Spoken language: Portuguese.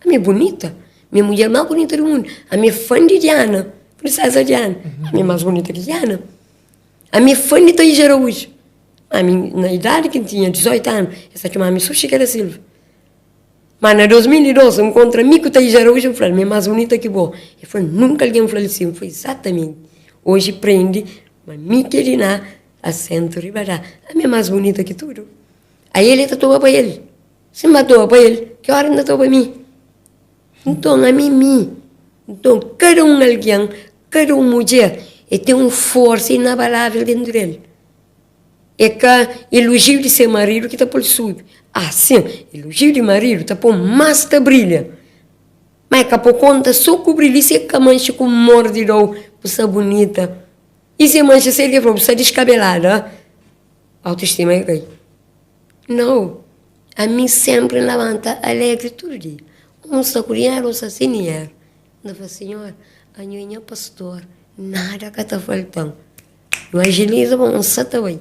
A minha bonita. Minha mulher mais bonita do mundo. A minha fã de Diana. Princesa Diana. A minha mais bonita que Diana. A minha fã de Thaís Araújo. A minha, na idade que tinha, 18 anos, essa chamava a minha Chiqueira Silva. Mas na 2012, encontra mim com o Thaís Araújo, eu falei, minha mais bonita que boa. Eu falei, nunca alguém faleceu. Foi exatamente. Hoje prende, mas me querina, assento ribará. A minha mais bonita que tudo. Aí ele tatuou para ele. Se matou para ele, que hora ainda estou para mim? Então, a mim. Então, cada alguém, cada mulher, tem uma força inabalável dentro dele. É que elogio de seu marido que está por subir. Ah, sim, elogio de marido está por mais que brilha. Mas que por conta só que brilha, se que mancha com mordidão, você bonita. E se mancha, se ele falou, você descabelada, a autoestima é cai. Não. A mim sempre levanta alegre todo dia. Um sacuriar, um sacinear. Eu falo, senhor, a minha pastor, nada que está faltando. Eu agilizo, um satawai.